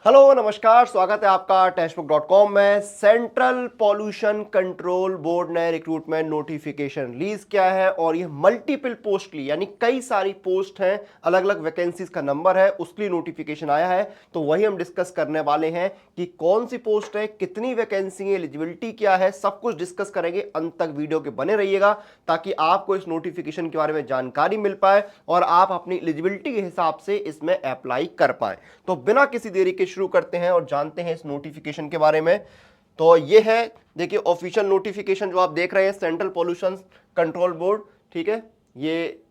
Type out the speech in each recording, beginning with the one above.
Hello नमस्कार, स्वागत है आपका टेक्स्टबुक.com में। सेंट्रल पॉल्यूशन कंट्रोल बोर्ड ने रिक्रूटमेंट नोटिफिकेशन रिलीज किया है और ये मल्टीपल पोस्ट ली, यानी कई सारी पोस्ट हैं, अलग अलग वैकेंसीज का नंबर है, उसके लिए नोटिफिकेशन आया है। तो वही हम डिस्कस करने वाले हैं कि कौन सी पोस्ट है, कितनी वैकेंसी है, एलिजिबिलिटी क्या है, सब कुछ डिस्कस करेंगे। अंत तक वीडियो के बने रहिएगा ताकि आपको इस नोटिफिकेशन के बारे में जानकारी मिल पाए और आप अपनी एलिजिबिलिटी के हिसाब से इसमें अप्लाई कर पाए। तो बिना किसी देरी के शुरू करते हैं और जानते हैं इस नोटिफिकेशन के बारे में। तो ये है, देखिए ऑफिशियल नोटिफिकेशन जो आप देख रहे हैं, सेंट्रल पॉल्यूशन कंट्रोल बोर्ड, ठीक है। ये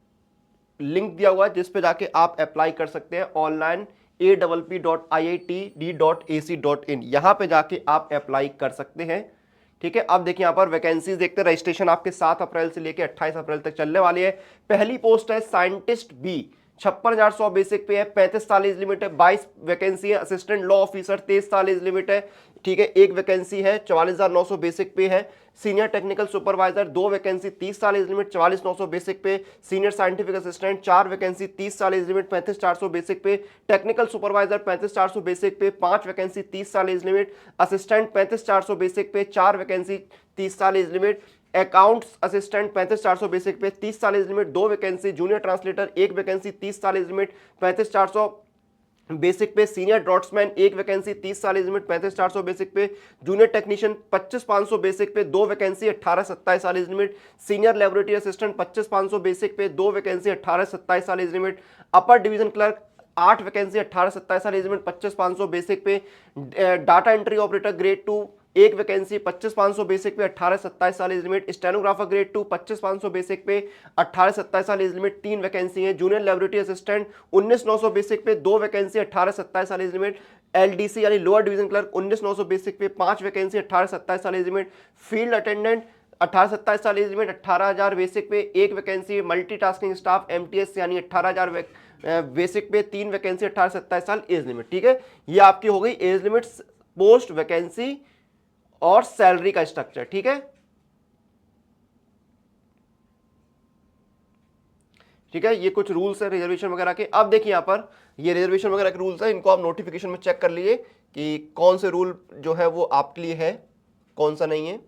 लिंक दिया हुआ है जिस पे जाके आप अप्लाई कर सकते हैं ऑनलाइन awp.iitd.ac.in, यहां पे जाके आप अप्लाई कर सकते हैं, ठीक है। अब देखिए यहां पर वैकेंसीज देखते हैं। रजिस्ट्रेशन आपके 7 अप्रैल से लेकर 28 अप्रैल तक चलने वाली है। पहली पोस्ट है साइंटिस्ट बी, 56,100 बेसिक पे है, 35 साल एज लिमिट है, 22 वैकेंसी है। असिस्टेंट लॉ ऑफिसर 23 साल एज लिमिट है, ठीक है, एक वैकेंसी है, 44,900 बेसिक पे है। सीनियर टेक्निकल सुपरवाइजर 2 वैकेंसी, 30 साल एज लिमिट, 44,900 बेसिक पे। सीनियर साइंटिफिक असिस्टेंट 4 वैकेंसी, 30 साल एज लिमिट, 35,400 बेसिक पे। टेक्निकल सुपरवाइजर 35,400 बेसिक पे, 5 वैकेंसी, 30 साल एज लिमिट। असिस्टेंट 35,400 बेसिक पे, 4 वैकेंसी, 30 साल age limit. Accounts assistant 35,400 basic पे, 30 साल age limit, 2 vacancy. Junior translator 1 vacancy, 30 साल एज लिमिट, 35,400 बेसिक पे। सीनियर ड्रॉट्समैन 1 वैकेंसी, 30 साल एज लिमिट, 35,400 बेसिक पे। जूनियर टेक्नीशियन 25,500 बेसिक पे, 2 वैकेंसी, 18-27 साल age limit. Senior laboratory assistant 25,500 basic पे, 2 वैकेंसी, 18-27 साल age limit. Upper division clerk 8 vacancy, 18-27 साल age limit, 25,500 basic पे। Data entry operator grade 2 1 vacancy, 25,500 basic पे, 18-27 साल age limit. Stenographer grade 2 25,500 basic पे, 18-27 साल एज लिमिट, 3 वैकेंसी है। जूनियर लेबोरेटरी असिस्टेंट 19,900 बेसिक पे, 2 वैकेंसी, 18-27 साल एज लिमिट। एलडीसी यानी लोअर डिवीजन क्लर्क 19,900 बेसिक पे, 5 वैकेंसी, 18-27 साल एज लिमिट। फील्ड अटेंडेंट 18-27 साल एज लिमिट, 18,000 बेसिक पे, 1 वैकेंसी। मल्टीटास्किंग स्टाफ एमटीएस यानी 18,000 बेसिक पे, 3 वैकेंसी, 18-27 साल एज लिमिट, ठीक है। ये आपकी हो गई एज लिमिट, पोस्ट, वैकेंसी और सैलरी का स्ट्रक्चर, ठीक है। ठीक है, ये कुछ रूल्स है रिजर्वेशन वगैरह के। अब देखिए यहां पर ये रिजर्वेशन वगैरह के रूल्स है, इनको आप नोटिफिकेशन में चेक कर लीजिए कि कौन से रूल जो है वो आपके लिए है, कौन सा नहीं है,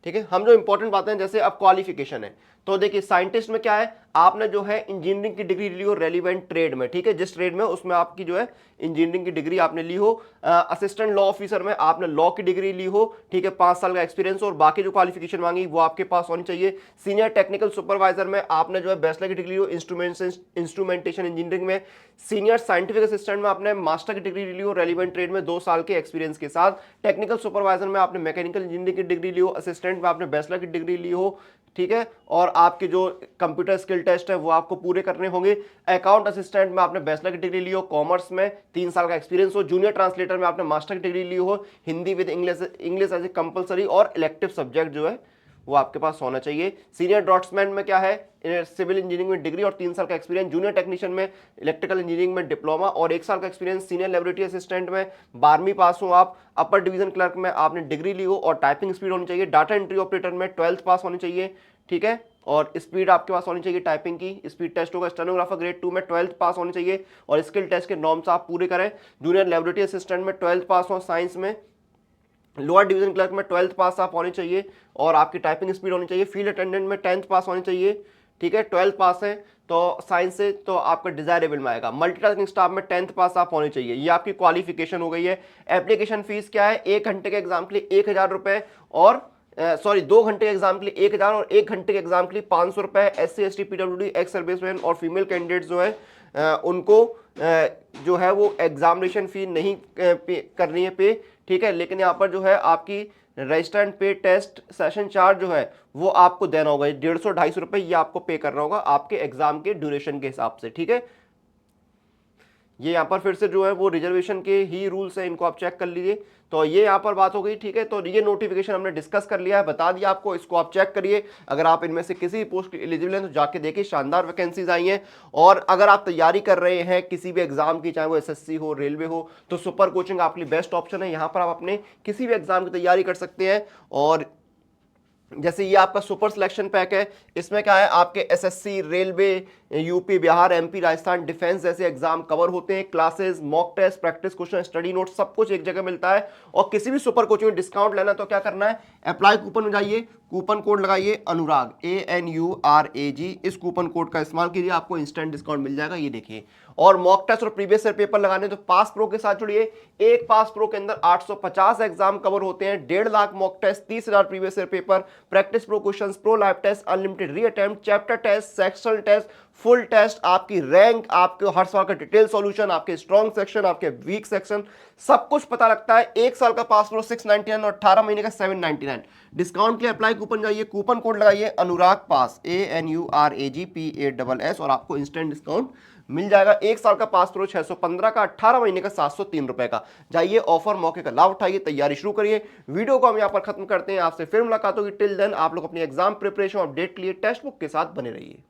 ठीक है। हम जो इंपॉर्टेंट बातें हैं, जैसे अब क्वालिफिकेशन है, तो देखिए साइंटिस्ट में क्या है, आपने जो है इंजीनियरिंग की डिग्री ली हो रेलिवेंट ट्रेड में, ठीक है, जिस ट्रेड में उसमें आपकी जो है इंजीनियरिंग की डिग्री आपने ली हो। असिस्टेंट लॉ ऑफिसर में आपने लॉ की डिग्री ली हो, ठीक है, 5 साल का एक्सपीरियंस, और बाकी जो क्वालिफिकेशन मांगी वो आपके पास होनी चाहिए। सीनियर टेक्निकल सुपरवाइजर में आपने जो है बैचलर की डिग्री ली हो इंस्ट्रूमेंटेशन इंजीनियरिंग में। सीनियर साइंटिफिक असिस्टेंट में आपने मास्टर की डिग्री ली हो रेलिवेंट ट्रेड में 2 साल के एक्सपीरियंस के साथ। टेक्निकल सुपरवाइजर में आपने मैकेनिकल इंजीनियरिंग की डिग्री ली हो। असिस्टेंट में आपने बैचलर की डिग्री ली हो, ठीक है, और आपके जो कंप्यूटर स्किल टेस्ट है वो आपको पूरे करने होंगे। अकाउंट असिस्टेंट में आपने बैचलर की डिग्री ली हो, कॉमर्स में 3 साल का एक्सपीरियंस हो। जूनियर ट्रांसलेटर में आपने मास्टर की डिग्री ली हो, Hindi with English as a compulsory, और इलेक्टिव सब्जेक्ट जो है वो आपके पास होना चाहिए। सीनियर ड्रॉट्समैन में क्या है, सिविल इंजीनियरिंग में डिग्री और 3 साल का एक्सपीरियंस। जूनियर टेक्नीशियन में इलेक्ट्रिकल इंजीनियरिंग में डिप्लोमा और 1 साल का एक्सपीरियंस। सीनियर लेबोरेटरी असिस्टेंट में 12वीं पास हो आप। अपर डिवीजन क्लर्क में आपने डिग्री ली हो और टाइपिंग स्पीड होनी चाहिए। डाटा एंट्री ऑपरेटर में 12th पास होनी चाहिए, ठीक है, और स्पीड आपके पास होनी चाहिए, टाइपिंग की स्पीड टेस्ट होगा। स्टेनोग्राफर ग्रेड 2 में 12th पास होनी चाहिए और स्किल टेस्ट के नॉर्म्स आप पूरे करें। जूनियर लेबोरेटरी असिस्टेंट में 12th पास हो साइंस में। लोअर डिवीजन क्लर्क में 12th पास आप होनी चाहिए और आपकी टाइपिंग स्पीड होनी चाहिए। फील्ड अटेंडेंट में 10th पास होनी चाहिए, ठीक है, 12th पास है तो साइंस से तो आपका डिजायरेबल में आएगा। मल्टीटास्किंग स्टाफ में 10th पास आप होने चाहिए। ये आपकी क्वालिफिकेशन हो गई है। एप्लीकेशन फीस क्या है, 1 घंटे के एग्जाम के लिए 1,000 रुपए, और 2 घंटे के एग्जाम के लिए 1,000 और 1 घंटे के एग्जाम के लिए 500 रुपए। SC ST PWD ex serviceman और फीमेल कैंडिडेट जो है उनको जो है वो एग्जामिनेशन फी नहीं करनी है पे, ठीक है, लेकिन यहाँ पर जो है आपकी रजिस्टर एंड पे टेस्ट सेशन चार्ज जो है वो आपको देना होगा। 150-250 रुपए ये आपको पे करना होगा आपके एग्जाम के ड्यूरेशन के हिसाब से, ठीक है। ये यहाँ पर फिर से जो है वो रिजर्वेशन के ही रूल्स है, इनको आप चेक कर लीजिए। तो ये यहाँ पर बात हो गई, ठीक है। तो ये नोटिफिकेशन हमने डिस्कस कर लिया है, बता दिया आपको, इसको आप चेक करिए। अगर आप इनमें से किसी पोस्ट एलिजिबल हैं तो जाके देखिए, शानदार वैकेंसीज आई हैं। और अगर आप तैयारी कर रहे हैं किसी भी एग्जाम की, चाहे वो SSC हो, रेलवे हो, तो सुपर कोचिंग आपके लिए बेस्ट ऑप्शन है। यहाँ पर आप अपने किसी भी एग्जाम की तैयारी कर सकते हैं। और जैसे ये आपका सुपर सिलेक्शन पैक है, इसमें क्या है, आपके SSC, railway, UP, Bihar, MP, Rajasthan, defence जैसे एग्जाम कवर होते हैं। Classes, mock test, practice question, study note सब कुछ एक जगह मिलता है। और किसी भी सुपर कोचिंग में डिस्काउंट लेना तो क्या करना है, अप्लाई कूपन में जाइए, कूपन कोड लगाइए अनुराग, ANURAG, इस कूपन कोड का इस्तेमाल कीजिए, आपको इंस्टेंट डिस्काउंट मिल जाएगा। ये देखिए, और मॉक टेस्ट और प्रीवियस ईयर पेपर लगाने तो पास प्रो के साथ जुड़िए। एक पास प्रो के अंदर 850 एग्जाम कवर होते हैं, 1.5 lakh mock test, 30,000 previous year paper, practice pro questions, pro live test, unlimited reattempt, chapter test, sectional test, full test, आपकी रैंक, आपके हर सवाल का डिटेल सॉल्यूशन, आपके स्ट्रॉन्ग सेक्शन, आपके वीक सेक्शन, सब कुछ पता लगता है। एक साल का पास प्रो 699 और 18 महीने का 799। डिस्काउंट के लिए अप्लाई कूपन जाइए, कूपन कोड लगाइए अनुराग पास, ANURAGPASS, और आपको इंस्टेंट डिस्काउंट मिल जाएगा। एक साल का पास प्रो 615 का, 18 महीने का 703 रुपए का। जाइए, ऑफर मौके का लाभ उठाइए, तैयारी शुरू करिए। वीडियो को हम यहां पर खत्म करते हैं, आपसे फिर मुलाकात होगी। टिल देन आप लोग अपनी एग्जाम प्रिपरेशन अपडेट के लिए टेक्स्ट बुक के साथ बने रहिए।